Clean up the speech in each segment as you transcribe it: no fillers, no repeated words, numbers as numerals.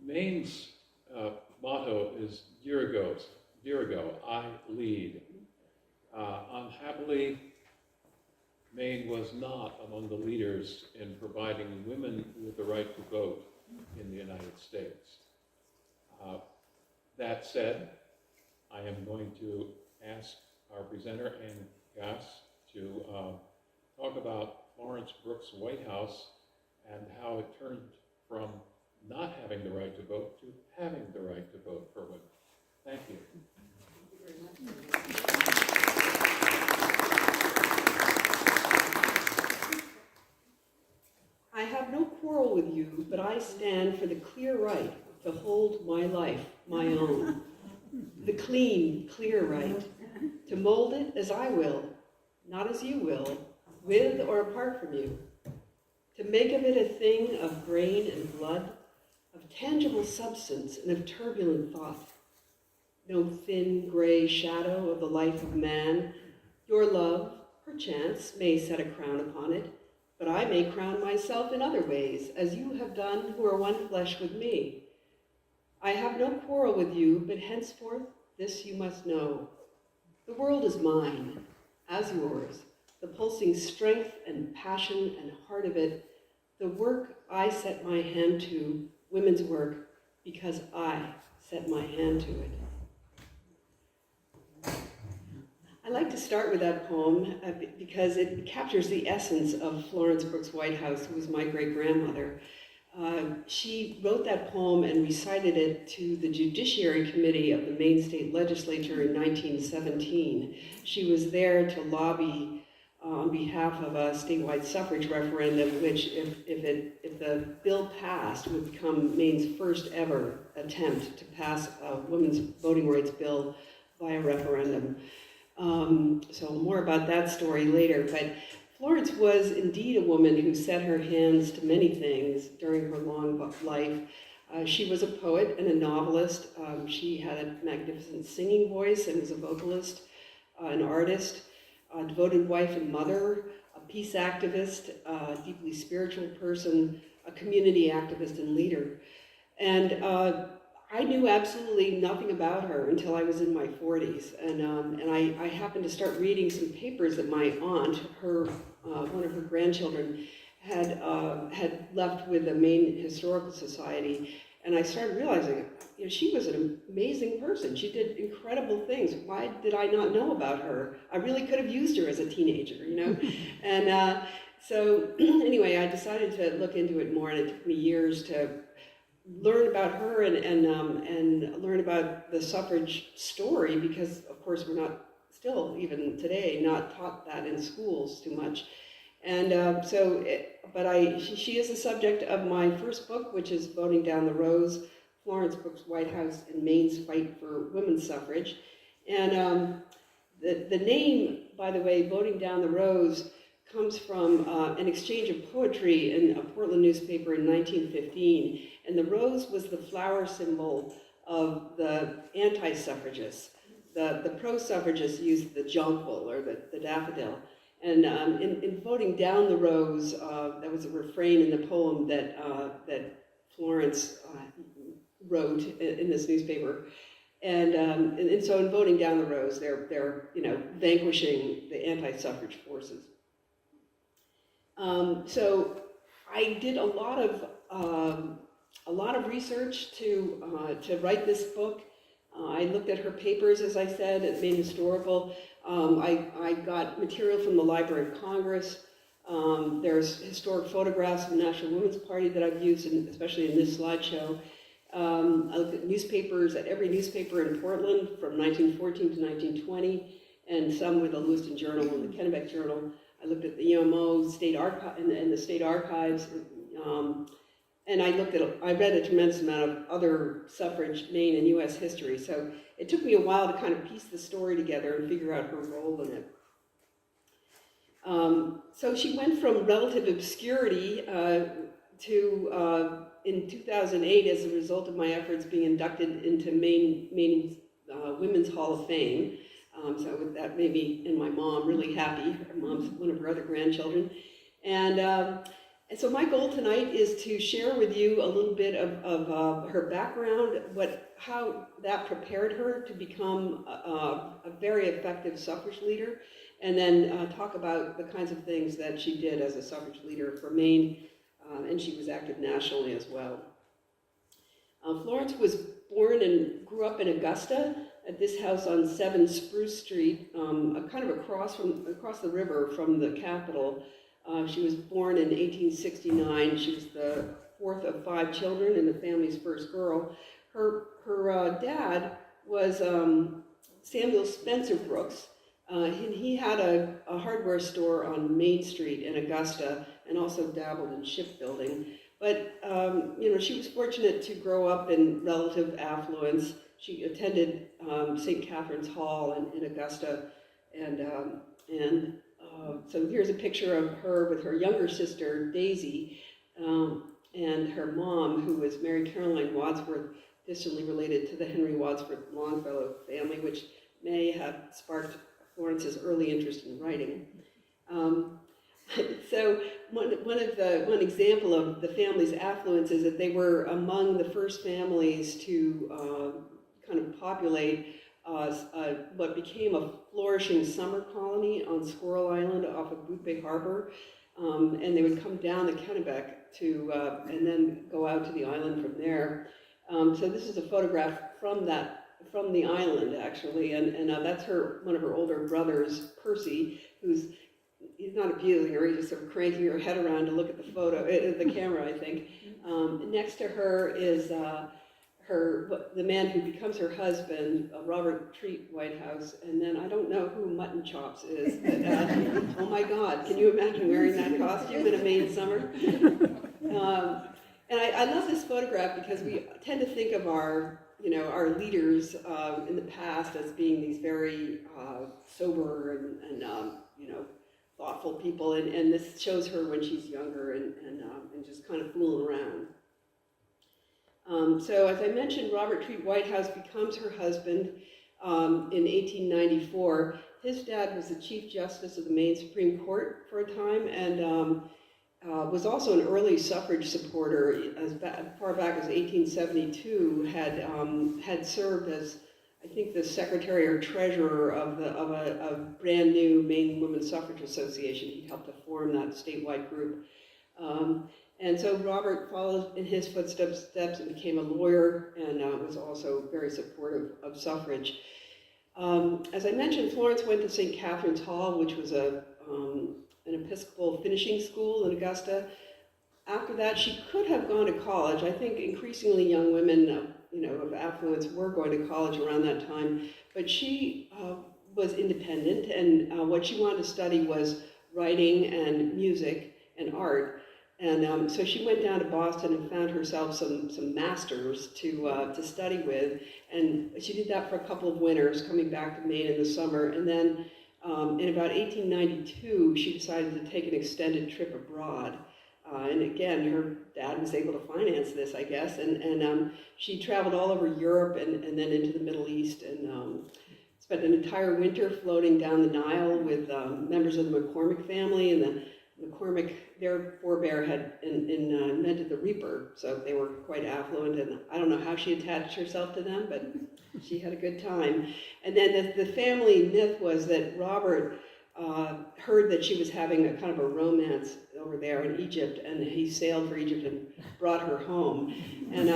Maine's motto is year ago, I lead. Unhappily, Maine was not among the leaders in providing women with the right to vote in the United States. That said, I am going to ask our presenter, Ann Gass, to talk about Florence Brooks' Whitehouse and how it turned from not having the right to vote to having the right to vote for women. Thank you. Thank you very much. I have no quarrel with you, but I stand for the clear right to hold my life my own. The clean, clear right to mold it as I will, not as you will, with or apart from you. To make of it a thing of brain and blood, of tangible substance and of turbulent thought. No thin, gray shadow of the life of man. Your love, perchance, may set a crown upon it, but I may crown myself in other ways, as you have done who are one flesh with me. I have no quarrel with you, but henceforth this you must know. The world is mine, as yours, the pulsing strength and passion and heart of it, the work I set my hand to, women's work, because I set my hand to it. I like to start with that poem because it captures the essence of Florence Brooks Whitehouse, who was my great-grandmother. She wrote that poem and recited it to the Judiciary Committee of the Maine State Legislature in 1917. She was there to lobby on behalf of a statewide suffrage referendum, which, if the bill passed, would become Maine's first ever attempt to pass a women's voting rights bill via referendum. So more about that story later, but Florence was indeed a woman who set her hands to many things during her long life. She was a poet and a novelist. She had a magnificent singing voice and was a vocalist, an artist, a devoted wife and mother, a peace activist, a deeply spiritual person, a community activist and leader. And I knew absolutely nothing about her until I was in my 40s, and I happened to start reading some papers that my aunt, one of her grandchildren, had left with the Maine Historical Society, and I started realizing, she was an amazing person. She did incredible things. Why did I not know about her? I really could have used her as a teenager, And so anyway, I decided to look into it more, and it took me years to learn about her and learn about the suffrage story, because of course we're not, still even today, not taught that in schools too much. And she is the subject of my first book, which is Voting Down the Rose, Florence Brooks Whitehouse and Maine's Fight for Women's Suffrage. And the name, by the way, Voting Down the Rose, comes from an exchange of poetry in a Portland newspaper in 1915. And the rose was the flower symbol of the anti-suffragists. The pro-suffragists used the jonquil, or the daffodil. And in voting down the rose, that was a refrain in the poem that Florence wrote in this newspaper. And so in voting down the rose, they're vanquishing the anti-suffrage forces. So I did a lot of research to write this book. I looked at her papers, as I said, at Maine Historical. I got material from the Library of Congress. There's historic photographs of the National Women's Party that I've used, especially in this slideshow. I looked at newspapers, at every newspaper in Portland from 1914 to 1920, and some with the Lewiston Journal and the Kennebec Journal. I looked at the EMO state archive and the state archives, and I read a tremendous amount of other suffrage, Maine, and U.S. history. So it took me a while to kind of piece the story together and figure out her role in it. So she went from relative obscurity to, in 2008, as a result of my efforts, being inducted into Maine Women's Hall of Fame. So that made me and my mom really happy. Her mom's one of her other grandchildren. And And so my goal tonight is to share with you a little bit of her background, how that prepared her to become a very effective suffrage leader, and then talk about the kinds of things that she did as a suffrage leader for Maine, and she was active nationally as well. Florence was born and grew up in Augusta at this house on 7 Spruce Street, kind of across the river from the Capitol. She was born in 1869. She was the 4th of 5 children and the family's first girl. Her dad was Samuel Spencer Brooks. He had a hardware store on Main Street in Augusta and also dabbled in shipbuilding. But she was fortunate to grow up in relative affluence. She attended St. Catherine's Hall in Augusta, and so here's a picture of her with her younger sister, Daisy, and her mom, who was Mary Caroline Wadsworth, distantly related to the Henry Wadsworth Longfellow family, which may have sparked Florence's early interest in writing. So one example of the family's affluence is that they were among the first families to kind of populate what became a flourishing summer colony on Squirrel Island off of Boot Harbor, and they would come down the Kennebec and then go out to the island from there. So this is a photograph from the island, actually, and that's one of her older brothers, Percy, he's not abusing her, he's just sort of cranking her head around to look at the camera, I think. Next to her is the man who becomes her husband, Robert Treat Whitehouse, and then I don't know who Mutton Chops is, but oh my God, can you imagine wearing that costume in a Maine summer? And I love this photograph because we tend to think of our leaders in the past as being these very sober and thoughtful people, and this shows her when she's younger and just kind of fooling around. So as I mentioned, Robert Treat Whitehouse becomes her husband in 1894. His dad was the Chief Justice of the Maine Supreme Court for a time, and was also an early suffrage supporter. As far back as 1872, had served as, I think, the secretary or treasurer of a brand new Maine Women's Suffrage Association. He helped to form that statewide group. And so Robert followed in his footsteps and became a lawyer, and was also very supportive of suffrage. As I mentioned, Florence went to St. Catherine's Hall, which was an Episcopal finishing school in Augusta. After that, she could have gone to college. I think increasingly young women of affluence were going to college around that time, but she was independent, and what she wanted to study was writing and music and art. And so she went down to Boston and found herself some masters to study with, and she did that for a couple of winters, coming back to Maine in the summer. And then in about 1892, she decided to take an extended trip abroad. And again, her dad was able to finance this, I guess, and she traveled all over Europe and then into the Middle East, and spent an entire winter floating down the Nile with members of the McCormick family, and the McCormick, their forebear had invented the reaper, so they were quite affluent, and I don't know how she attached herself to them, but she had a good time. And then the family myth was that Robert heard that she was having a kind of a romance over there in Egypt, and he sailed for Egypt and brought her home. And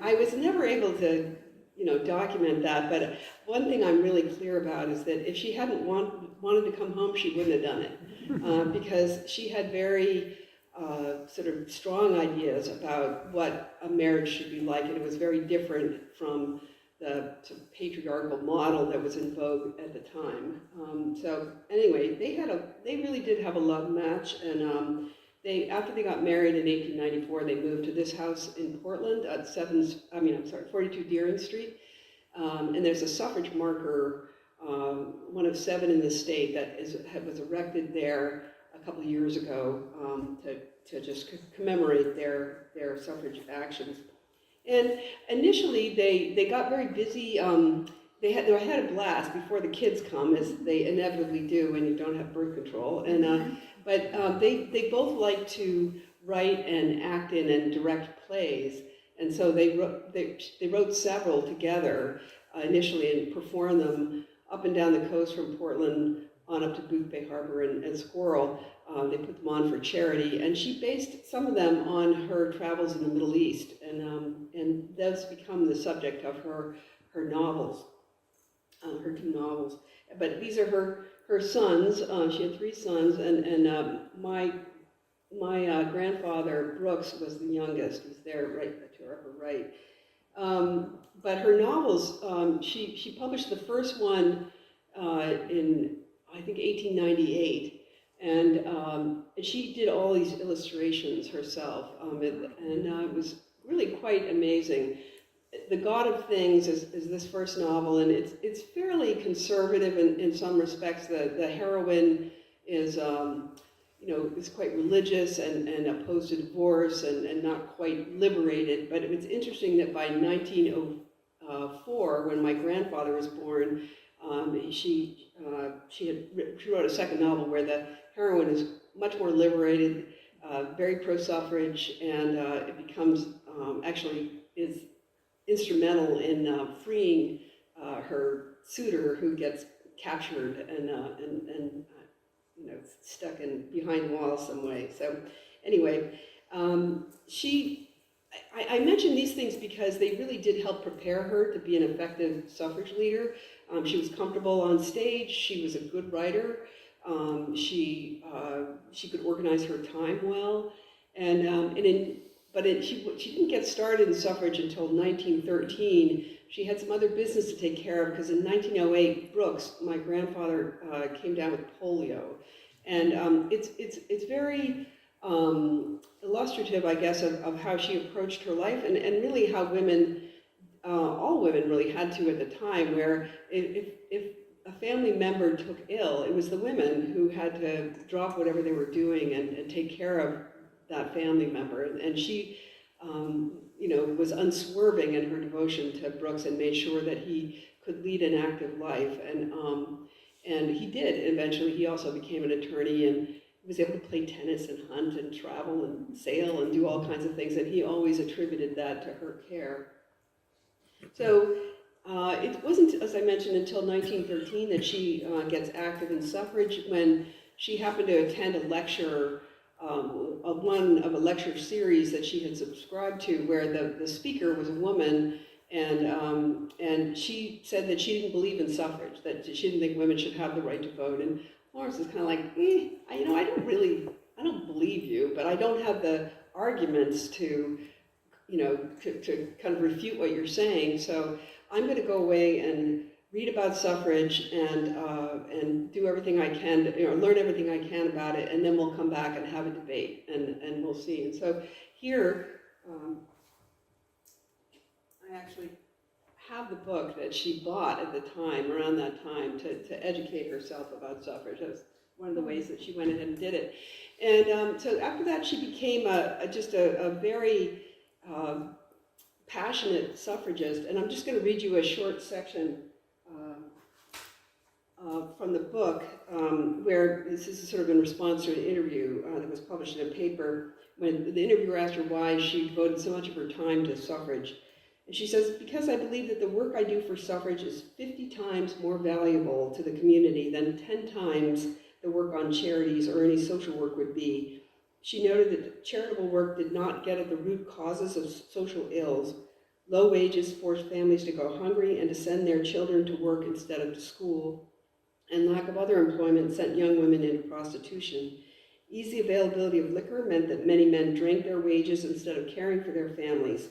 I was never able to document that, but one thing I'm really clear about is that if she hadn't wanted to come home, she wouldn't have done it, because she had very sort of strong ideas about what a marriage should be like, and it was very different from the sort of patriarchal model that was in vogue at the time. So anyway, they really did have a love match, and after they got married in 1894, they moved to this house in Portland at 42 Deering Street. And there's a suffrage marker, one of 7 in the state, that was erected there a couple of years ago to just commemorate their suffrage actions. And initially, they got very busy. They had a blast before the kids come, as they inevitably do when you don't have birth control. And but they both liked to write and act in and direct plays. And so they wrote several together initially and performed them up and down the coast from Portland on up to Boothbay Harbor and Squirrel. They put them on for charity, and she based some of them on her travels in the Middle East, and that's become the subject of her novels, her 2 novels. But these are her sons. She had 3 sons, and my grandfather Brooks was the youngest. He's there right to her right. But her novels, she published the first one in, I think, 1898. And she did all these illustrations herself, and it was really quite amazing. The God of Things is this first novel, and it's fairly conservative in some respects. The heroine is, is quite religious and opposed to divorce and not quite liberated. But it's interesting that by 1904, when my grandfather was born, she wrote a second novel where the heroine is much more liberated, very pro-suffrage, and it becomes actually is instrumental in freeing her suitor, who gets captured and stuck behind walls some way. So anyway, I mention these things because they really did help prepare her to be an effective suffrage leader. She was comfortable on stage. She was a good writer. She could organize her time well, she didn't get started in suffrage until 1913. She had some other business to take care of because in 1908, Brooks, my grandfather, came down with polio, and it's very illustrative, I guess, of how she approached her life and really how women, all women really had to at the time, where if a family member took ill, it was the women who had to drop whatever they were doing and take care of that family member. And she, was unswerving in her devotion to Brooks and made sure that he could lead an active life. And he did. Eventually, he also became an attorney and was able to play tennis and hunt and travel and sail and do all kinds of things. And he always attributed that to her care. So it wasn't, as I mentioned, until 1913 that she gets active in suffrage, when she happened to attend a lecture, one of a lecture series that she had subscribed to, where the speaker was a woman, and she said that she didn't believe in suffrage, that she didn't think women should have the right to vote. And Florence is kind of like, I don't believe you, but I don't have the arguments to kind of refute what you're saying. So I'm going to go away and read about suffrage and do everything I can, learn everything I can about it, and then we'll come back and have a debate, and we'll see. And so here, I actually have the book that she bought at the time, around that time, to educate herself about suffrage. That was one of the ways that she went ahead and did it. And so after that, she became just a very passionate suffragist. And I'm just going to read you a short section from the book, where this is sort of in response to an interview that was published in a paper, when the interviewer asked her why she devoted so much of her time to suffrage. And she says, "Because I believe that the work I do for suffrage is 50 times more valuable to the community than 10 times the work on charities or any social work would be." She noted that charitable work did not get at the root causes of social ills. Low wages forced families to go hungry and to send their children to work instead of to school, and lack of other employment sent young women into prostitution. Easy availability of liquor meant that many men drank their wages instead of caring for their families,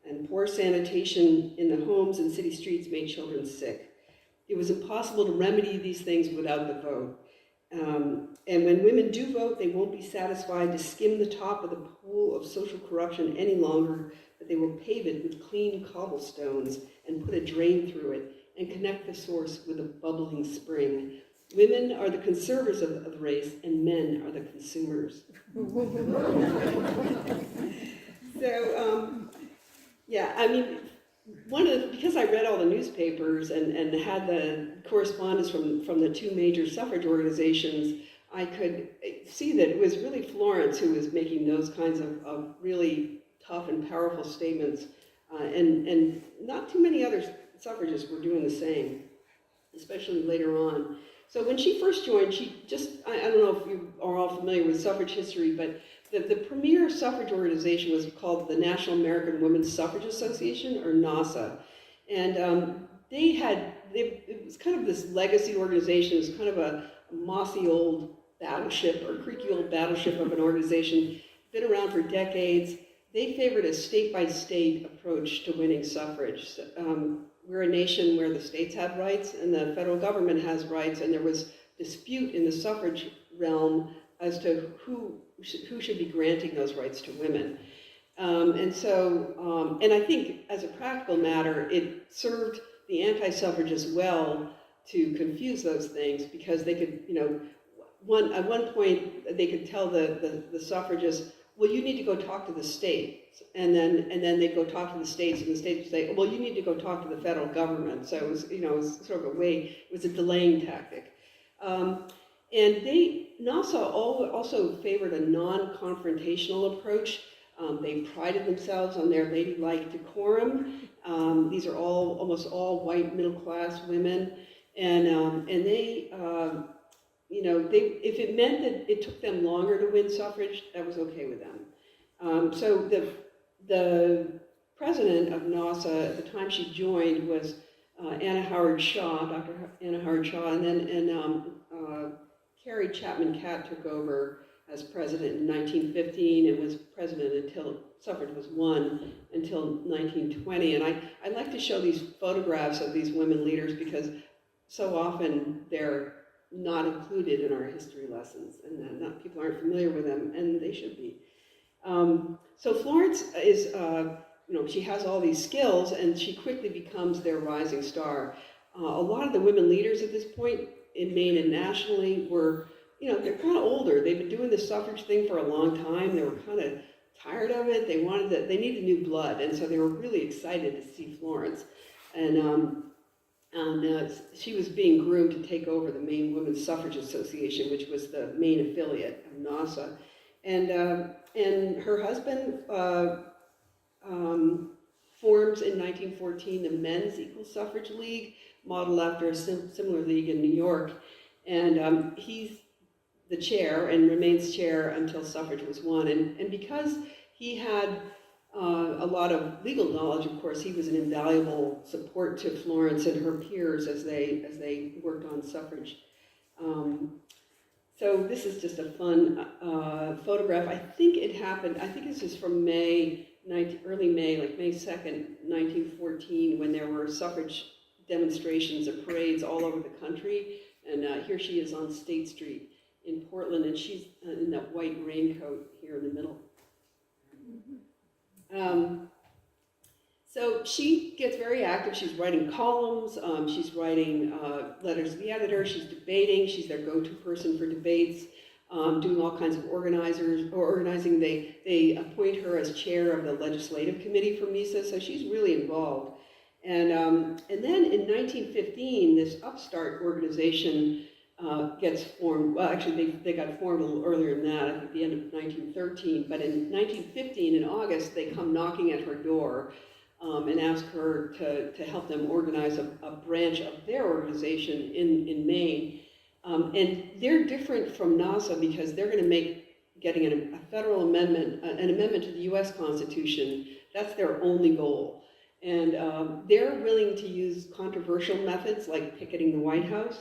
and poor sanitation in the homes and city streets made children sick. It was impossible to remedy these things without the vote. And when women do vote, they won't be satisfied to skim the top of the pool of social corruption any longer, but they will pave it with clean cobblestones and put a drain through it and connect the source with a bubbling spring. Women are the conservers of the race, and men are the consumers. So, yeah, I mean, because I read all the newspapers and had the correspondence from the two major suffrage organizations, I could see that it was really Florence who was making those kinds of really tough and powerful statements, and not too many other suffragists were doing the same, especially later on. So when she first joined, she just, I don't know if you are all familiar with suffrage history, but the premier suffrage organization was called the National American Women's Suffrage Association, or NASA. And it was kind of this legacy organization. It was kind of a mossy old battleship or creaky old battleship of an organization, been around for decades. They favored a state-by-state approach to winning suffrage. We're a nation where the states have rights and the federal government has rights, and there was dispute in the suffrage realm as to who should be granting those rights to women. And I think as a practical matter, it served the anti-suffragists well to confuse those things, because they could, at one point they could tell the suffragists, well, you need to go talk to the state. And then they'd go talk to the states, and the states would say, well, you need to go talk to the federal government. So it was, it was sort of it was a delaying tactic. And NASA also favored a non-confrontational approach. They prided themselves on their ladylike decorum. These are almost all white middle-class women, and they, if it meant that it took them longer to win suffrage, that was okay with them. So the president of NASA at the time she joined was Anna Howard Shaw, Dr. Anna Howard Shaw, and Carrie Chapman Catt took over as president in 1915 and was president until suffrage was won until 1920. And I like to show these photographs of these women leaders because so often they're not included in our history lessons, and people aren't familiar with them, and they should be. So Florence is, she has all these skills, and she quickly becomes their rising star. A lot of the women leaders at this point in Maine and nationally were, they're kind of older. They've been doing the suffrage thing for a long time. They were kind of tired of it. They needed new blood, and so they were really excited to see Florence. And she was being groomed to take over the Maine Women's Suffrage Association, which was the Maine affiliate of NASA. And her husband forms in 1914 the Men's Equal Suffrage League, modeled after a similar league in New York. And he's the chair and remains chair until suffrage was won. And because he had a lot of legal knowledge, of course, he was an invaluable support to Florence and her peers as they worked on suffrage. So this is just a fun photograph. I think this is from early May, like May 2nd, 1914, when there were suffrage demonstrations or parades all over the country. And here she is on State Street in Portland, and she's in that white raincoat here in the middle. So she gets very active. She's writing columns, she's writing letters to the editor, she's debating, she's their go-to person for debates, doing all kinds of organizing. They appoint her as chair of the legislative committee for MISA, so she's really involved. And then in 1915, this upstart organization gets formed. Well, actually, they got formed a little earlier than that, at the end of 1913. But in 1915, in August, they come knocking at her door and ask her to help them organize a branch of their organization in Maine. And they're different from NASA because they're going to getting a federal amendment, an amendment to the U.S. Constitution. That's their only goal. And they're willing to use controversial methods like picketing the White House.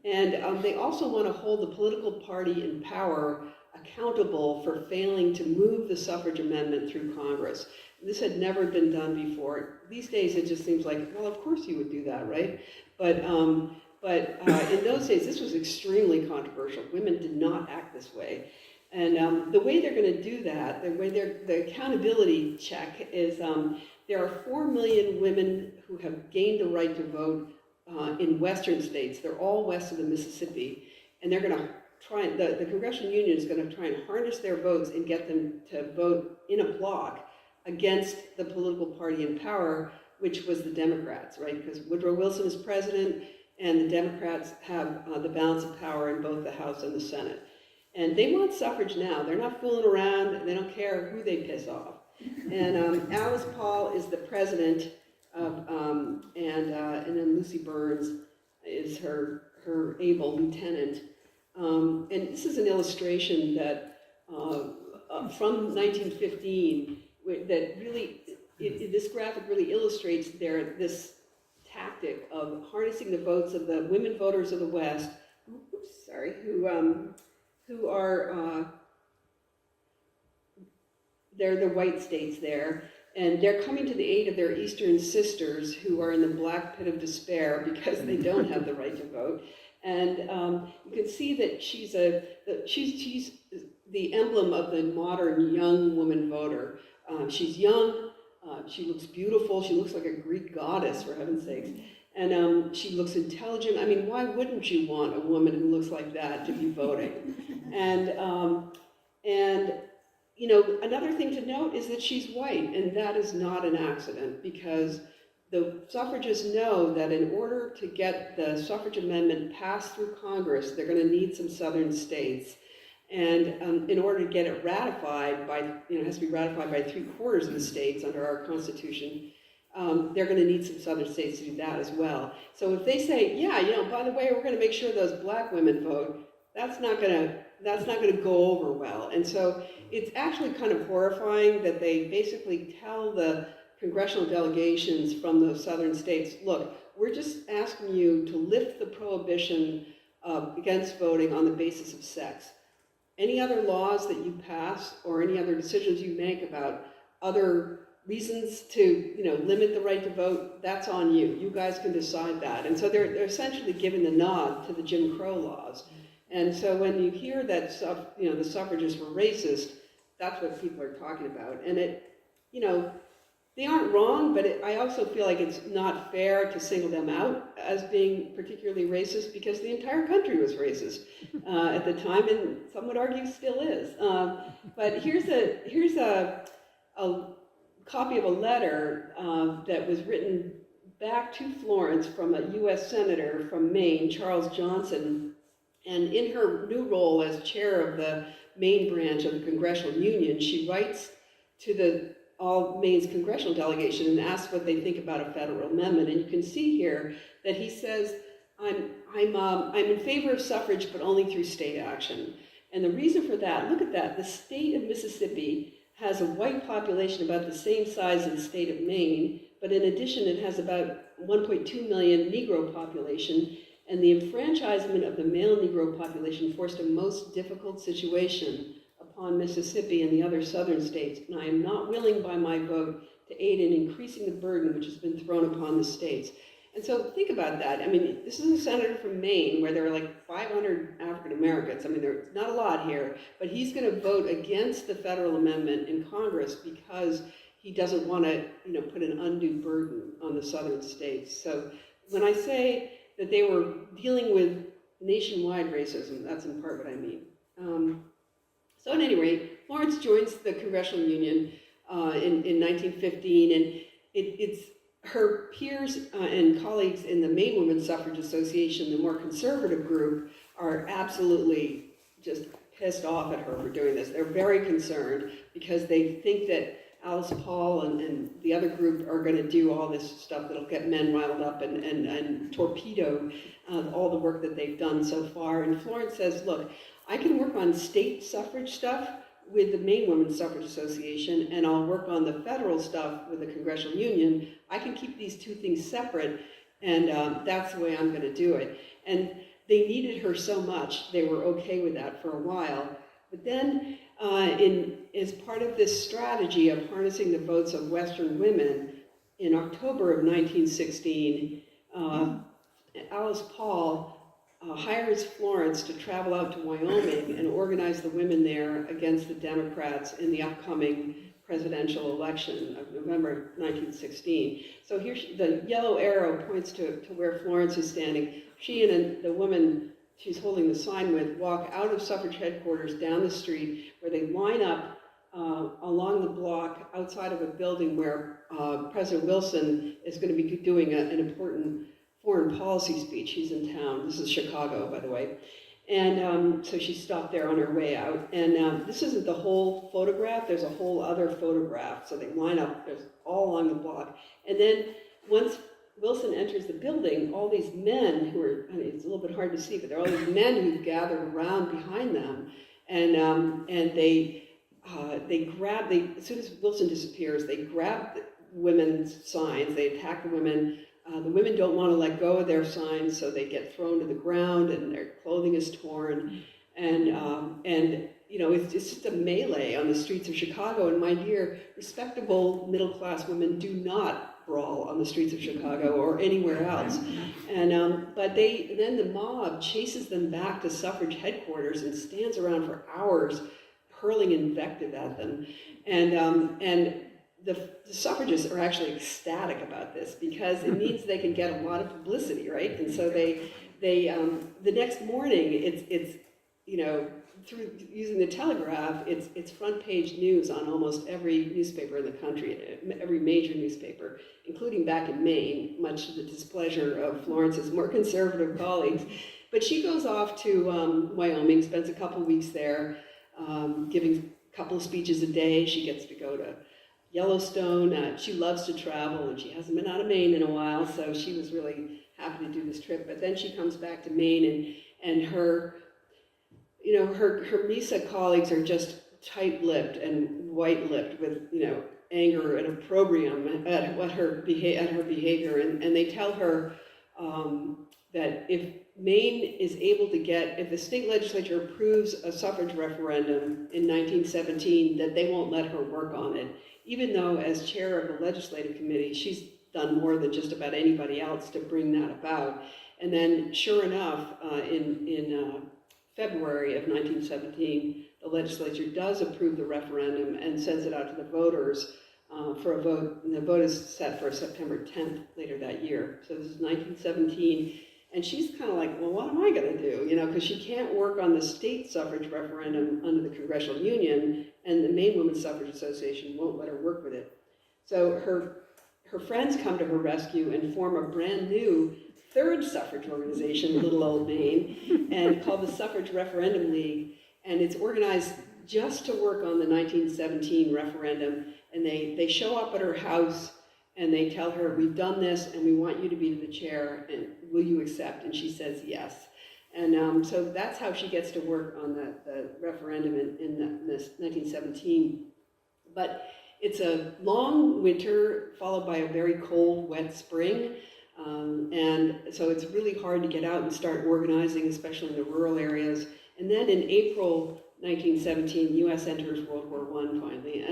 And they also want to hold the political party in power accountable for failing to move the suffrage amendment through Congress. This had never been done before. These days it just seems like, well, of course you would do that, right? But in those days, this was extremely controversial. Women did not act this way. And the way they're going to do that, the accountability check is there are 4 million women who have gained the right to vote in western states. They're all west of the Mississippi, and they're going to try. The Congressional Union is going to try and harness their votes and get them to vote in a block against the political party in power, which was the Democrats, right? Because Woodrow Wilson is president, and the Democrats have the balance of power in both the House and the Senate. And they want suffrage now. They're not fooling around. They don't care who they piss off. And Alice Paul is the president of, and then Lucy Burns is her able lieutenant. And this is an illustration that from 1915 that really, this graphic really illustrates this tactic of harnessing the votes of the women voters of the West, who are, they're the white states there, and they're coming to the aid of their eastern sisters who are in the black pit of despair because they don't have the right to vote. And you can see that she's the emblem of the modern young woman voter. She's young, she looks beautiful, she looks like a Greek goddess, for heaven's sakes. And she looks intelligent. I mean, why wouldn't you want a woman who looks like that to be voting? And you know, another thing to note is that she's white, and that is not an accident, because the suffragists know that in order to get the suffrage amendment passed through Congress, they're going to need some southern states. And in order to get it ratified by, you know, it has to be ratified by 3/4 of the states under our Constitution, they're going to need some southern states to do that as well. So if they say, yeah, you know, by the way, we're going to make sure those black women vote, that's not going to go over well. And so it's actually kind of horrifying that they basically tell the congressional delegations from those southern states, look, we're just asking you to lift the prohibition against voting on the basis of sex. Any other laws that you pass or any other decisions you make about other reasons to, you know, limit the right to vote, that's on you. You guys can decide that. And so they're essentially giving the nod to the Jim Crow laws. And so when you hear that, you know, the suffragists were racist, that's what people are talking about. And it, you know, they aren't wrong, but I also feel like it's not fair to single them out as being particularly racist, because the entire country was racist at the time, and some would argue still is. But here's a copy of a letter that was written back to Florence from a U.S. Senator from Maine, Charles Johnson. And in her new role as chair of the Maine branch of the Congressional Union, she writes to all Maine's congressional delegation and asks what they think about a federal amendment. And you can see here that he says, I'm in favor of suffrage, but only through state action. And the reason for that, look at that, the state of Mississippi has a white population about the same size as the state of Maine, but in addition it has about 1.2 million Negro population, and the enfranchisement of the male Negro population forced a most difficult situation upon Mississippi and the other southern states, and I am not willing by my vote to aid in increasing the burden which has been thrown upon the states. And so think about that. I mean, this is a senator from Maine where there are like 500 African Americans. I mean, there's not a lot here, but he's going to vote against the federal amendment in Congress because he doesn't want to, you know, put an undue burden on the southern states. So when I say that they were dealing with nationwide racism, that's in part what I mean. So at any rate, Florence joins the Congressional Union in 1915, and it's her peers and colleagues in the Maine Women's Suffrage Association, the more conservative group, are absolutely just pissed off at her for doing this. They're very concerned because they think that Alice Paul and the other group are going to do all this stuff that'll get men riled up and torpedo all the work that they've done so far. And Florence says, look, I can work on state suffrage stuff with the Maine Women's Suffrage Association, and I'll work on the federal stuff with the Congressional Union. I can keep these two things separate, and that's the way I'm going to do it. And they needed her so much, they were okay with that for a while. But then, as part of this strategy of harnessing the votes of Western women, in October of 1916, Alice Paul hires Florence to travel out to Wyoming and organize the women there against the Democrats in the upcoming presidential election of November 1916. So here, the yellow arrow points to where Florence is standing. She and the woman she's holding the sign with walk out of suffrage headquarters down the street, where they line up along the block outside of a building where President Wilson is going to be doing an important foreign policy speech. She's in town. This is Chicago, by the way. And so she stopped there on her way out. And this isn't the whole photograph. There's a whole other photograph. So they line up. There's all along the block. And then once Wilson enters the building, all these men who are, I mean, it's a little bit hard to see, but there are all these men who've gathered around behind them. And they grab, as soon as Wilson disappears, they grab the women's signs. They attack the women. The women don't want to let go of their signs, so they get thrown to the ground, and their clothing is torn. And you know, it's just a melee on the streets of Chicago. And my dear, respectable middle-class women do not brawl on the streets of Chicago or anywhere else. And but then the mob chases them back to Suffrage headquarters and stands around for hours, hurling invective at them. And the suffragists are actually ecstatic about this because it means they can get a lot of publicity, right? And so they the next morning, it's you know, through using the telegraph, it's front page news on almost every newspaper in the country, every major newspaper, including back in Maine, much to the displeasure of Florence's more conservative colleagues. But she goes off to Wyoming, spends a couple weeks there, giving a couple of speeches a day. She gets to go to Yellowstone. She loves to travel, and she hasn't been out of Maine in a while, so she was really happy to do this trip. But then she comes back to Maine, and her, you know, her Mesa colleagues are just tight-lipped and white-lipped with, you know, anger and opprobrium at her behavior, and they tell her that if Maine is able to get, if the state legislature approves a suffrage referendum in 1917, that they won't let her work on it, even though as chair of the legislative committee, she's done more than just about anybody else to bring that about. And then, sure enough, in February of 1917, the legislature does approve the referendum and sends it out to the voters for a vote. And the vote is set for September 10th later that year. So this is 1917. And she's kind of like, well, what am I going to do? You know, because she can't work on the state suffrage referendum under the Congressional Union, and the Maine Women's Suffrage Association won't let her work with it. So her friends come to her rescue and form a brand new third suffrage organization, Little Old Maine, and called the Suffrage Referendum League. And it's organized just to work on the 1917 referendum. And they show up at her house, and they tell her, we've done this, and we want you to be the chair, and will you accept? And she says yes. And so that's how she gets to work on the referendum in this 1917. But it's a long winter followed by a very cold, wet spring. And so it's really hard to get out and start organizing, especially in the rural areas. And then in April 1917, the U.S. enters World War I finally.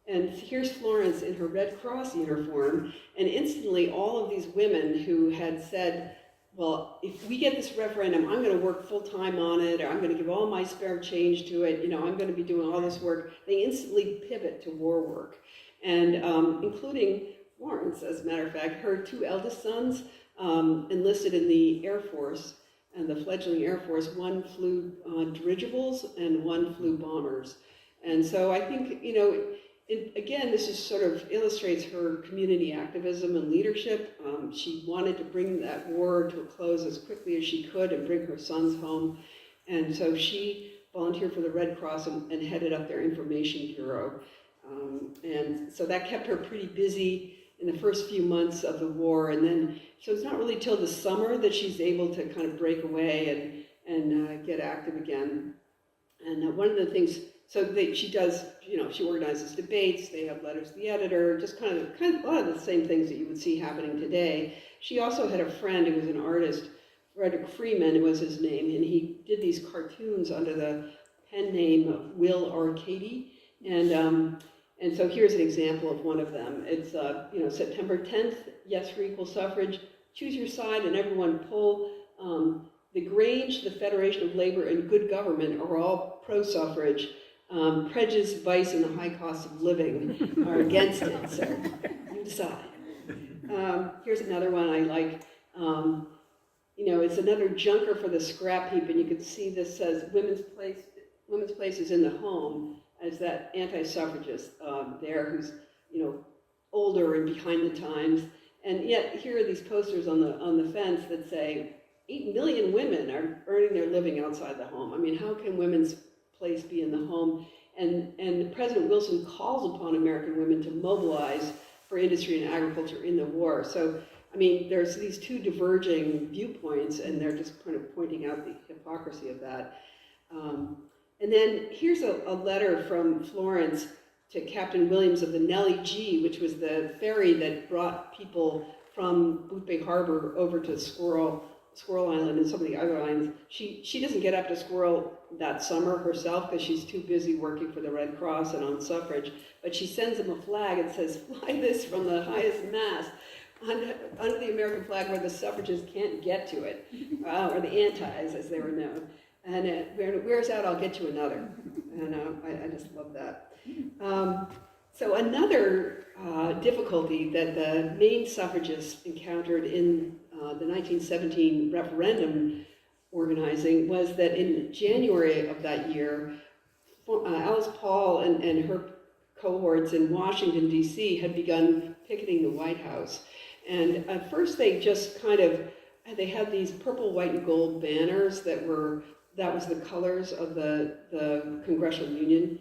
And here's Florence in her Red Cross uniform, and instantly all of these women who had said, well, if we get this referendum, I'm going to work full-time on it, or I'm going to give all my spare change to it, you know, I'm going to be doing all this work. They instantly pivot to war work, and including Florence, as a matter of fact. Her two eldest sons enlisted in the Air Force, and the fledgling Air Force. One flew dirigibles and one flew bombers. And so I think, you know, again, this just sort of illustrates her community activism and leadership. She wanted to bring that war to a close as quickly as she could and bring her sons home. And so she volunteered for the Red Cross and headed up their information bureau. And so that kept her pretty busy in the first few months of the war. And then, so it's not really till the summer that she's able to kind of break away and get active again. And one of the things, so she does, you know, she organizes debates, they have letters to the editor, just kind of a lot of the same things that you would see happening today. She also had a friend who was an artist, Frederick Freeman was his name, and he did these cartoons under the pen name of Will Arcady. And so here's an example of one of them. It's, you know, September 10th, yes for equal suffrage, choose your side and everyone pull. The Grange, the Federation of Labor, and Good Government are all pro-suffrage. Prejudice, vice, and the high cost of living are against it, so you decide. Here's another one I like. You know, it's another junker for the scrap heap, and you can see this says women's place is in the home, as that anti-suffragist there who's, you know, older and behind the times. And yet here are these posters on the fence that say 8 million women are earning their living outside the home. I mean, how can women's place be in the home? And President Wilson calls upon American women to mobilize for industry and agriculture in the war. So, I mean, there's these two diverging viewpoints, and they're just kind of pointing out the hypocrisy of that. And then here's a letter from Florence to Captain Williams of the Nellie G, which was the ferry that brought people from Boothbay Harbor over to Squirrel Island and some of the other islands. She doesn't get up to Squirrel that summer herself because she's too busy working for the Red Cross and on Suffrage, but she sends them a flag and says, fly this from the highest mast under the American flag where the suffragists can't get to it, or the antis as they were known. And when it wears out, I'll get you another. And I just love that. So another difficulty that the Maine suffragists encountered in the 1917 referendum organizing was that in January of that year, Alice Paul and her cohorts in Washington, D.C. had begun picketing the White House. And at first they just they had these purple, white, and gold banners that was the colors of the Congressional Union.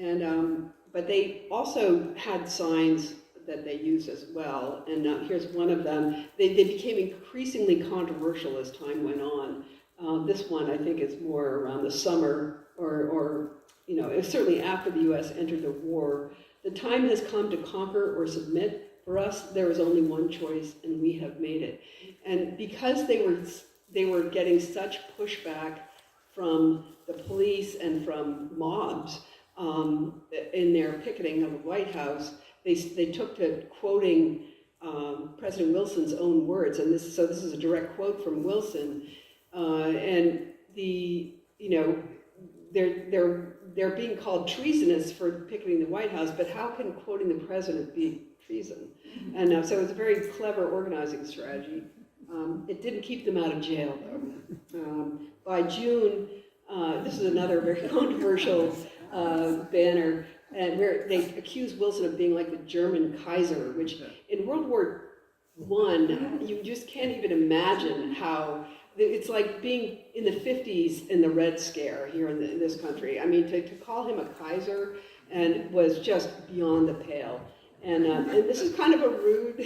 And but they also had signs that they used as well. And here's one of them. They became increasingly controversial as time went on. This one, I think, is more around the summer, or you know, it was certainly after the U.S. entered the war. The time has come to conquer or submit. For us, there was only one choice, and we have made it. And because they were getting such pushback from the police and from mobs in their picketing of the White House, they took to quoting President Wilson's own words, and this is a direct quote from Wilson. And they're being called treasonous for picketing the White House, but how can quoting the president be treason? And so it's a very clever organizing strategy. It didn't keep them out of jail, though. By June, this is another very controversial banner, and where they accuse Wilson of being like the German Kaiser, which in World War I, you just can't even imagine how. It's like being in the 50s in the Red Scare here in this country. I mean, to call him a Kaiser was just beyond the pale. And this is kind of a rude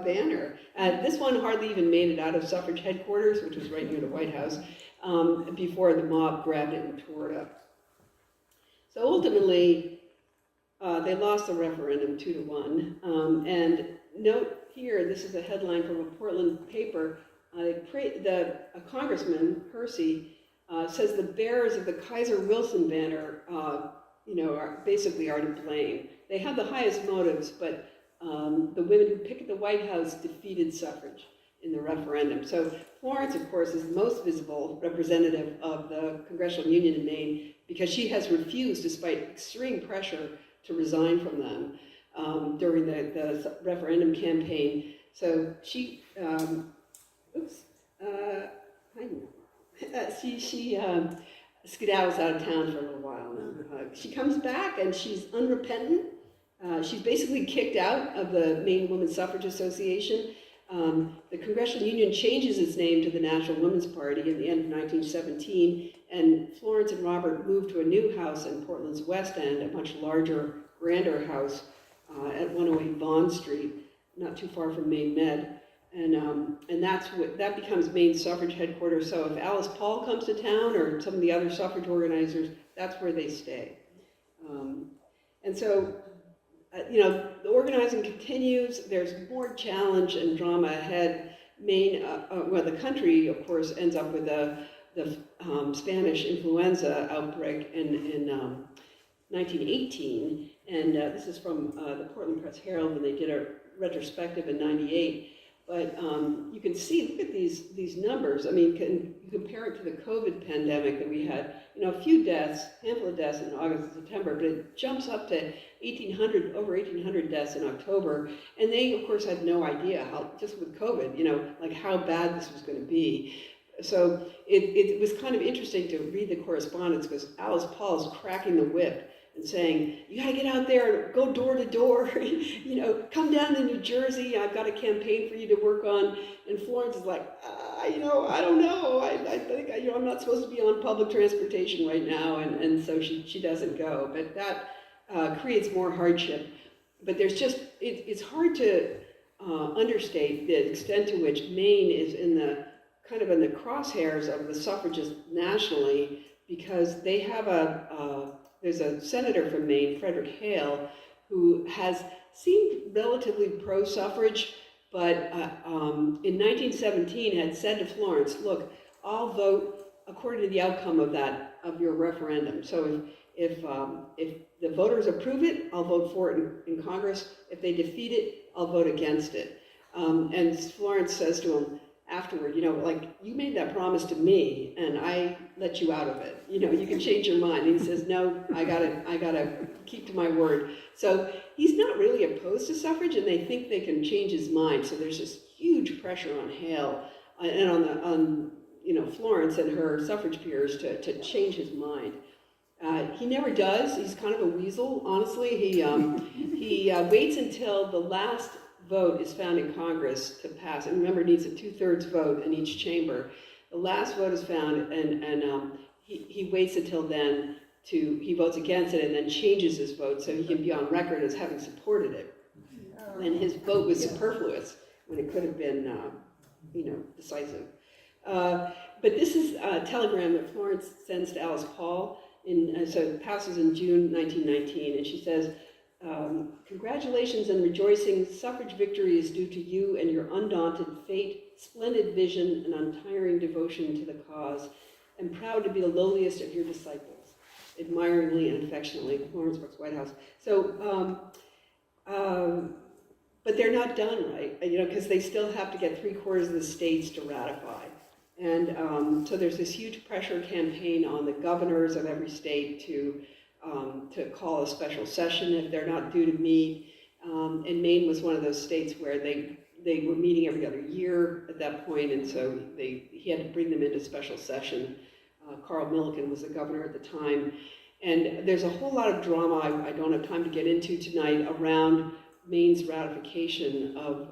banner. This one hardly even made it out of Suffrage headquarters, which was right near the White House, before the mob grabbed it and tore it up. So ultimately, they lost the referendum 2-1. And note here, this is a headline from a Portland paper. A congressman, Hersey, says the bearers of the Kaiser Wilson banner, are to blame. They had the highest motives, but the women who picket the White House defeated suffrage in the referendum. So Florence, of course, is the most visible representative of the Congressional Union in Maine because she has refused, despite extreme pressure, to resign from them during the referendum campaign. So she, she skedaddles out of town for a little while now. She comes back and she's unrepentant. She's basically kicked out of the Maine Women's Suffrage Association. The Congressional Union changes its name to the National Women's Party in the end of 1917, and Florence and Robert moved to a new house in Portland's West End, a much larger, grander house at 108 Bond Street, not too far from Maine Med. And that becomes Maine suffrage headquarters. So if Alice Paul comes to town or some of the other suffrage organizers, that's where they stay. And so, the organizing continues. There's more challenge and drama ahead. Maine, the country, of course, ends up with the Spanish influenza outbreak in 1918. And this is from the Portland Press Herald when they did a retrospective in '98. But you can see, look at these numbers. I mean, you compare it to the COVID pandemic that we had, a few deaths, handful of deaths in August and September, but it jumps up to over 1,800 deaths in October. And they, of course, had no idea how, just with COVID, how bad this was going to be. So it was kind of interesting to read the correspondence because Alice Paul is cracking the whip and saying, you gotta get out there and go door to door, you know, come down to New Jersey, I've got a campaign for you to work on. And Florence is like, you know, I don't know, I think, you know, I'm not supposed to be on public transportation right now, and so she doesn't go. But that creates more hardship. But there's just, it's hard to understate the extent to which Maine is in the kind of in the crosshairs of the suffragists nationally, because they have there's a senator from Maine, Frederick Hale, who has seemed relatively pro-suffrage, but in 1917 had said to Florence, look, I'll vote according to the outcome of your referendum. So if the voters approve it, I'll vote for it in Congress. If they defeat it, I'll vote against it. And Florence says to him afterward, you know, like, you made that promise to me and I let you out of it. You know, you can change your mind. And he says, no, I gotta keep to my word. So he's not really opposed to suffrage, and they think they can change his mind. So there's this huge pressure on Hale and on you know, Florence and her suffrage peers to change his mind. He never does. He's kind of a weasel, honestly. He waits until the last vote is found in Congress to pass. And remember, it needs a 2/3 vote in each chamber. The last vote is found, and he waits until then he votes against it and then changes his vote so he can be on record as having supported it. And his vote was superfluous when it could have been, you know, decisive. But this is a telegram that Florence sends to Alice Paul. So it passes in June 1919, and she says, congratulations and rejoicing. Suffrage victory is due to you and your undaunted fate, splendid vision, and untiring devotion to the cause. I'm proud to be the lowliest of your disciples. Admiringly and affectionately, Florence Brooks Whitehouse. So, but they're not done, right? You know, because they still have to get 3/4 of the states to ratify. And so there's this huge pressure campaign on the governors of every state to call a special session if they're not due to meet. And Maine was one of those states where they were meeting every other year at that point, and so he had to bring them into special session. Carl Milliken was the governor at the time. And there's a whole lot of drama I don't have time to get into tonight around Maine's ratification of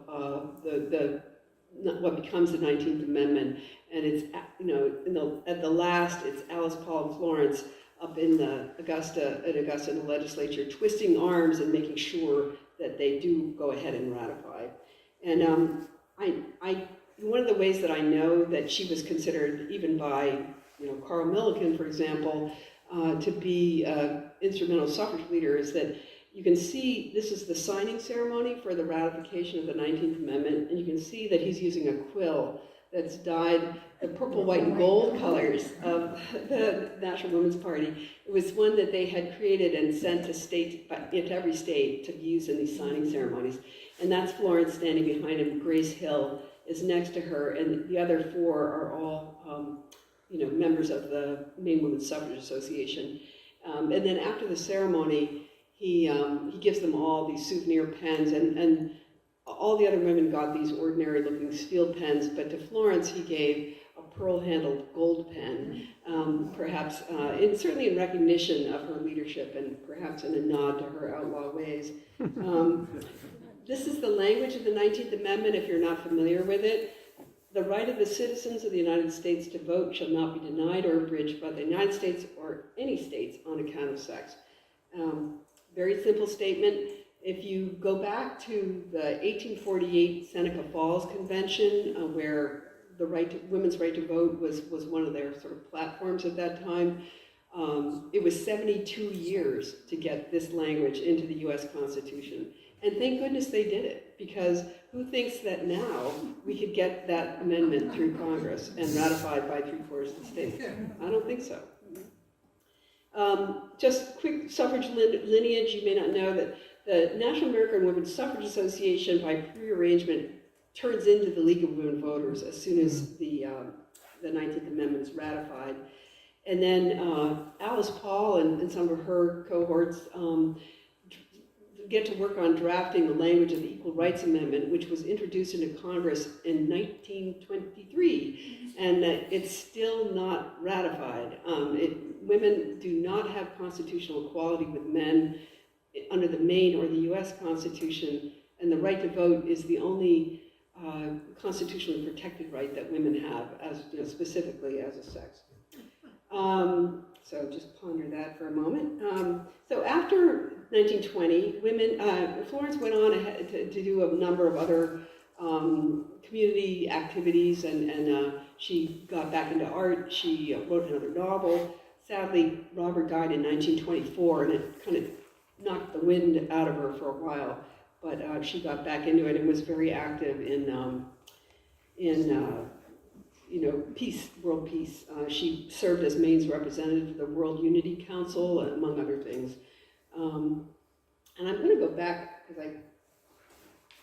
what becomes the 19th Amendment. And it's, you know, at the last, it's Alice Paul and Florence up in Augusta in the legislature, twisting arms and making sure that they do go ahead and ratify. And one of the ways that I know that she was considered, even by, you know, Carl Milliken, for example, to be an instrumental suffrage leader, is that you can see this is the signing ceremony for the ratification of the 19th Amendment, and you can see that he's using a quill that's dyed the purple, white, and gold colors of the National Women's Party. It was one that they had created and sent to every state to use in these signing ceremonies. And that's Florence standing behind him. Grace Hill is next to her, and the other 4 are all, you know, members of the Maine Women's Suffrage Association. And then after the ceremony, he gives them all these souvenir pens, and all the other women got these ordinary-looking steel pens, but to Florence he gave a pearl-handled gold pen, perhaps, certainly in recognition of her leadership and perhaps in a nod to her outlaw ways. This is the language of the 19th Amendment, if you're not familiar with it. The right of the citizens of the United States to vote shall not be denied or abridged by the United States or any states on account of sex. Very simple statement. If you go back to the 1848 Seneca Falls Convention, where the women's right to vote was one of their sort of platforms at that time, it was 72 years to get this language into the U.S. Constitution. And thank goodness they did it, because who thinks that now we could get that amendment through Congress and ratified by 3/4 of the states? I don't think so. Just quick suffrage lineage. You may not know that the National American Women's Suffrage Association, by prearrangement, turns into the League of Women Voters as soon as the 19th Amendment is ratified. And then Alice Paul and some of her cohorts get to work on drafting the language of the Equal Rights Amendment, which was introduced into Congress in 1923, and it's still not ratified. Women do not have constitutional equality with men under the Maine or the U.S. Constitution, and the right to vote is the only constitutionally protected right that women have, as specifically as a sex. So just ponder that for a moment. So after 1920, Florence went on ahead to do a number of other community activities, and she got back into art. She wrote another novel. Sadly, Robert died in 1924, and it kind of knocked the wind out of her for a while. But she got back into it and was very active in peace, world peace. She served as Maine's representative to the World Unity Council, among other things. And I'm going to go back because I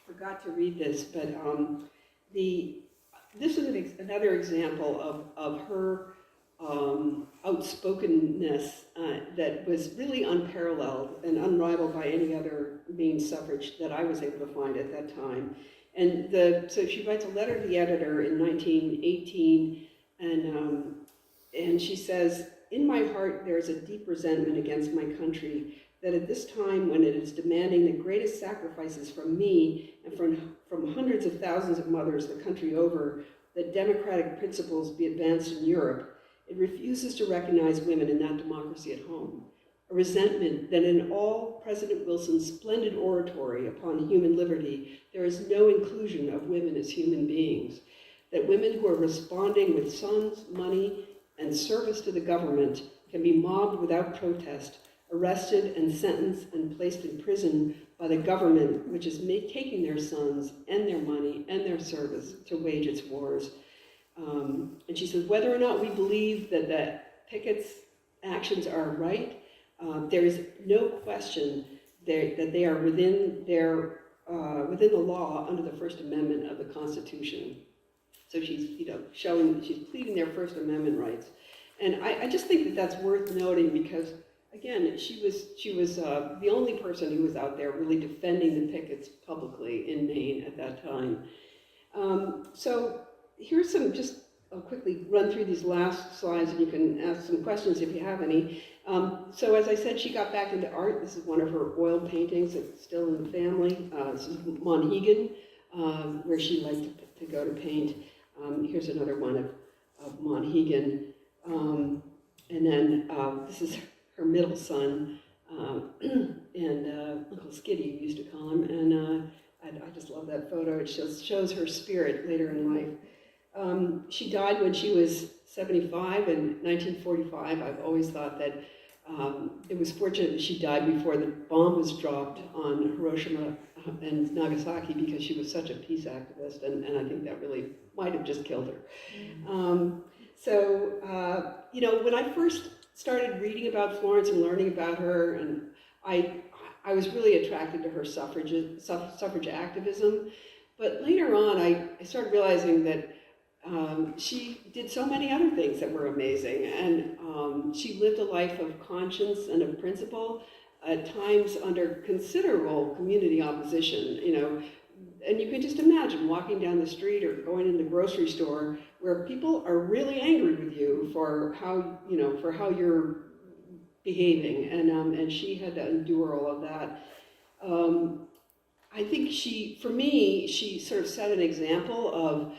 forgot to read this, but this is another example of her outspokenness that was really unparalleled and unrivaled by any other Maine suffrage that I was able to find at that time. And so she writes a letter to the editor in 1918, and she says, "In my heart there is a deep resentment against my country, that at this time when it is demanding the greatest sacrifices from me and from hundreds of thousands of mothers the country over, that democratic principles be advanced in Europe, it refuses to recognize women in that democracy at home. A resentment that in all President Wilson's splendid oratory upon human liberty, there is no inclusion of women as human beings. That women who are responding with sons, money, and service to the government can be mobbed without protest, arrested and sentenced and placed in prison by the government, which is taking their sons and their money and their service to wage its wars." And she says, whether or not we believe that Pickett's actions are right, there is no question that they are within the law under the First Amendment of the Constitution. So she's, she's pleading their First Amendment rights, and I just think that that's worth noting because, again, she was the only person who was out there really defending the Picketts publicly in Maine at that time. So here's some, I'll quickly run through these last slides and you can ask some questions if you have any. So as I said, she got back into art. This is one of her oil paintings. It's still in the family. This is Monhegan, where she liked to go to paint. Here's another one of Monhegan. And then this is her middle son, and Uncle Skiddy, we used to call him. And I just love that photo. It shows her spirit later in life. She died when she was 75 in 1945. I've always thought that it was fortunate that she died before the bomb was dropped on Hiroshima and Nagasaki because she was such a peace activist, and I think that really might have just killed her. When I first started reading about Florence and learning about her, and I was really attracted to her suffrage activism, but later on I started realizing that she did so many other things that were amazing, and she lived a life of conscience and of principle, at times under considerable community opposition, and you can just imagine walking down the street or going in the grocery store where people are really angry with you for how you're behaving, and she had to endure all of that. I think she sort of set an example of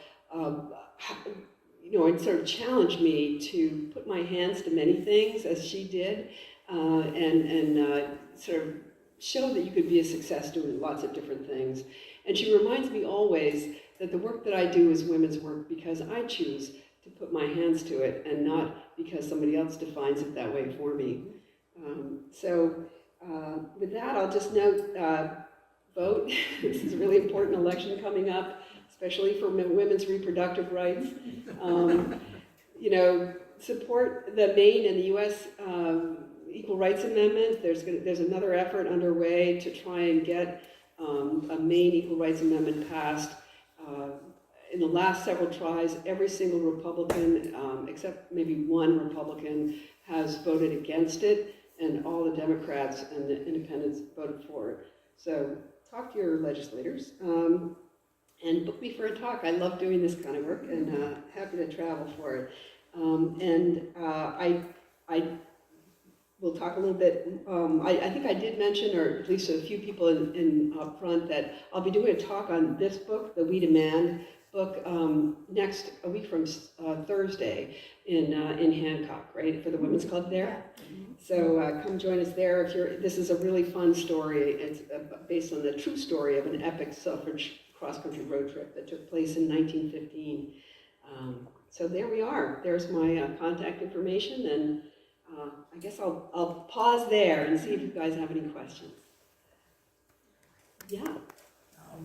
and sort of challenged me to put my hands to many things as she did, and sort of show that you could be a success doing lots of different things. And she reminds me always that the work that I do is women's work because I choose to put my hands to it and not because somebody else defines it that way for me. With that, I'll just note, vote. This is a really important election coming up, especially for women's reproductive rights. Support the Maine and the U.S. Equal Rights Amendment. There's another effort underway to try and get a Maine Equal Rights Amendment passed. In the last several tries, every single Republican, except maybe one Republican, has voted against it, and all the Democrats and the Independents voted for it. So talk to your legislators and book me for a talk. I love doing this kind of work and happy to travel for it. I will talk a little bit. I think I did mention, or at least a few people in up front, that I'll be doing a talk on this book, the We Demand book, next a week from Thursday in Hancock, right, for the Women's Club there. So come join us there. This is a really fun story. It's based on the true story of an epic suffrage cross-country road trip that took place in 1915. So there we are. There's my contact information, and I guess I'll pause there and see if you guys have any questions. Yeah.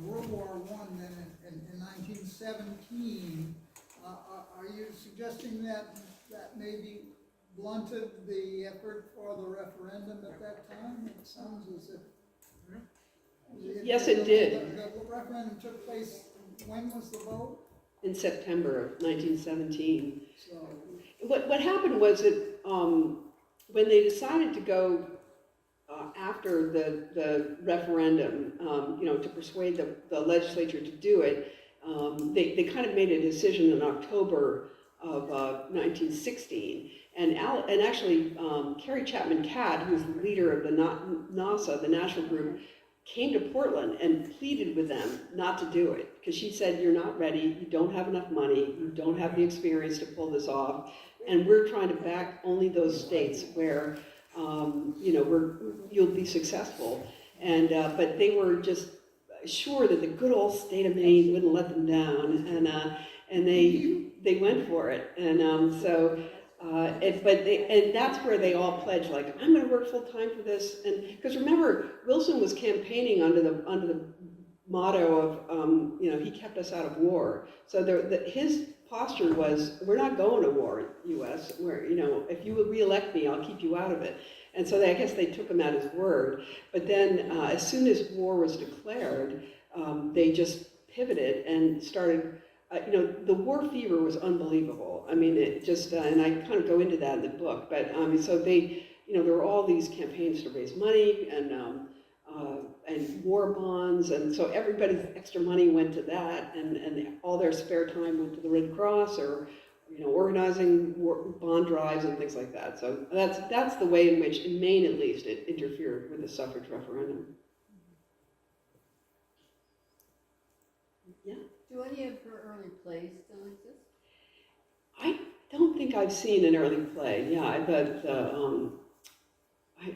World War I then in 1917, are you suggesting that maybe blunted the effort for the referendum at that time? It sounds as if... Yes, it did. The referendum took place, when was the vote? In September of 1917. So... What happened was that when they decided to go after the referendum, to persuade the legislature to do it, they kind of made a decision in October of 1916. And actually, Carrie Chapman Catt, who's the leader of the NASA, the national group, came to Portland and pleaded with them not to do it, because she said, you're not ready, you don't have enough money, you don't have the experience to pull this off, and we're trying to back only those states where you'll be successful. And but they were just sure that the good old state of Maine wouldn't let them down, and they went for it. And and that's where they all pledged, like, I'm going to work full time for this. And because remember, Wilson was campaigning under the motto of he kept us out of war. So his posture was, we're not going to war, U.S. Where if you would re-elect me, I'll keep you out of it. And so I guess they took him at his word. But then as soon as war was declared, they just pivoted and started. The war fever was unbelievable. I mean, it just, and I kind of go into that in the book, but so they, there were all these campaigns to raise money and war bonds, and so everybody's extra money went to that, and all their spare time went to the Red Cross or, organizing bond drives and things like that. So that's the way in which, in Maine at least, it interfered with the suffrage referendum. Yeah. Do any of her early plays still exist? I don't think I've seen an early play. Yeah, I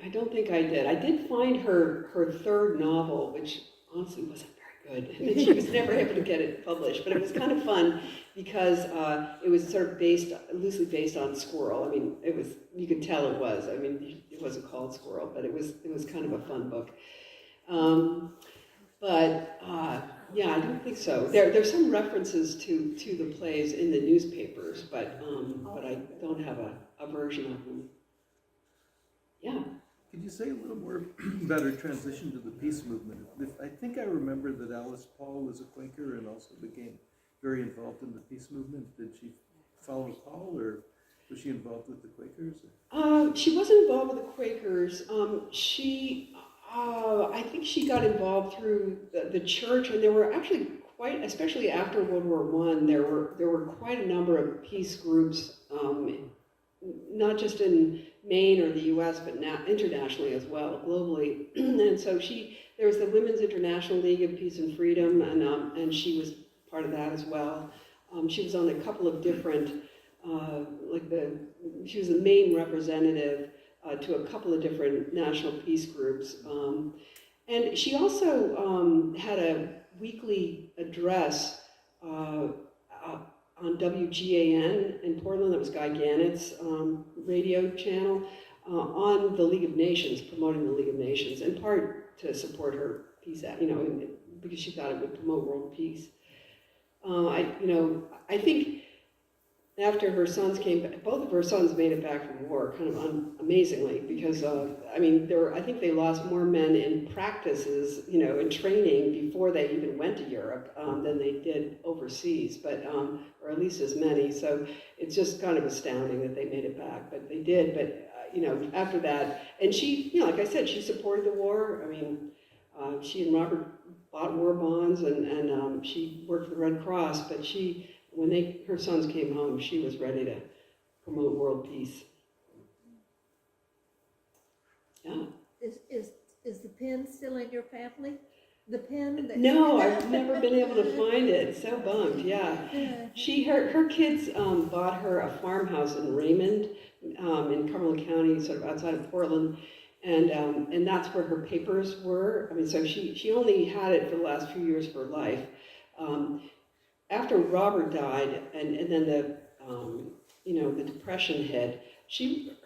don't think I did. I did find her third novel, which honestly wasn't very good. And she was never able to get it published, but it was kind of fun because it was sort of loosely based on Squirrel. I mean, you could tell it was. I mean, it wasn't called Squirrel, but it was kind of a fun book. Yeah, I don't think so. There's some references to the plays in the newspapers, but I don't have a version of them. Yeah. Could you say a little more about her transition to the peace movement? I think I remember that Alice Paul was a Quaker and also became very involved in the peace movement. Did she follow Paul, or was she involved with the Quakers? She wasn't involved with the Quakers. I think she got involved through the church, and there were actually especially after World War I, there were quite a number of peace groups, not just in Maine or the U.S., but now internationally as well, globally. And so there was the Women's International League of Peace and Freedom, and she was part of that as well. She was on a couple of different, she was the main representative to a couple of different national peace groups. And she also had a weekly address on WGAN in Portland. That was Guy Gannett's radio channel on the League of Nations, promoting the League of Nations, in part to support her peace act, because she thought it would promote world peace. I think after her sons came back, both of her sons made it back from war, kind of amazingly, because I think they lost more men in practices, in training before they even went to Europe than they did overseas, but or at least as many. So it's just kind of astounding that they made it back, but they did. But after that, and she, like I said, she supported the war. I mean, She and Robert bought war bonds, and she worked for the Red Cross, but when her sons came home, she was ready to promote world peace. Yeah. Is the pen still in your family? The pen? No, I've never been able to find it. So bummed, yeah. Her kids bought her a farmhouse in Raymond, in Cumberland County, sort of outside of Portland, and that's where her papers were. I mean, so she only had it for the last few years of her life. After Robert died, and then the Depression hit,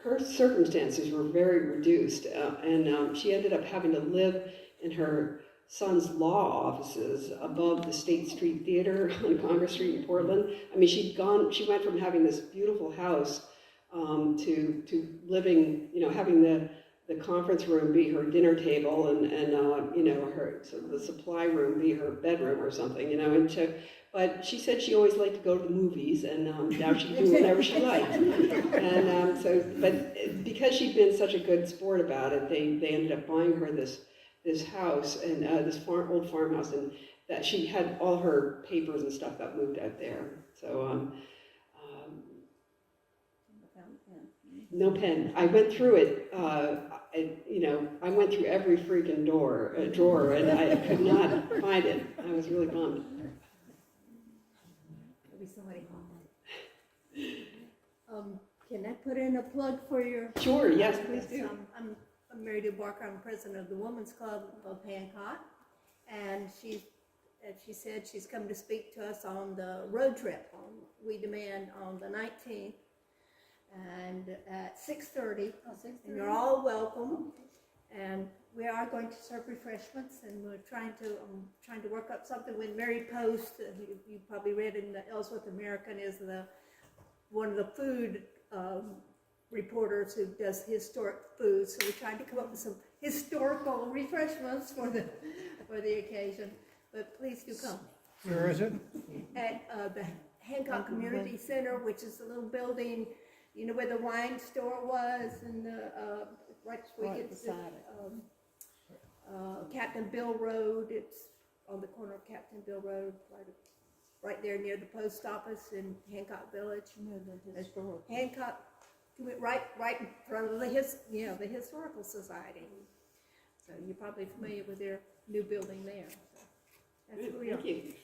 her circumstances were very reduced, and she ended up having to live in her son's law offices above the State Street Theater on Congress Street in Portland. I mean, she went from having this beautiful house to living, having the conference room be her dinner table, and her the supply room be her bedroom or something, but she said she always liked to go to the movies, and now she can do whatever she liked. And but because she'd been such a good sport about it, they ended up buying her this house, and this old farmhouse, and that she had all her papers and stuff got moved out there. So no pen. I went through it. I went through every freaking drawer, and I could not find it. I was really bummed. There'll be somebody home. Can I put in a plug for your? Sure. Yes, please do. I'm Mary Lou Barker. I'm president of the Women's Club of Hancock, and she said she's come to speak to us on the road trip on We Demand on the 19th, and at 6:30. And you're all welcome. And we are going to serve refreshments, and we're trying to work up something. When Mary Post, you probably read in the Ellsworth American, is one of the food reporters who does historic food. So we're trying to come up with some historical refreshments for the occasion. But please do come. Where is it? At the Hancock Community Center, which is a little building, where the wine store was, and right where you get beside Captain Bill Road. It's on the corner of Captain Bill Road, right there near the post office in Hancock Village. Hancock, right in front of the Historical Society. So you're probably familiar with their new building there. So that's who we are. Thank you.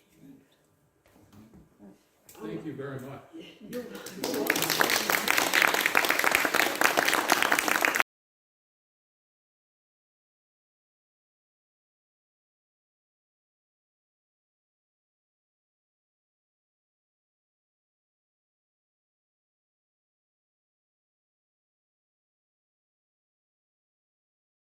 Thank you very much. You're welcome.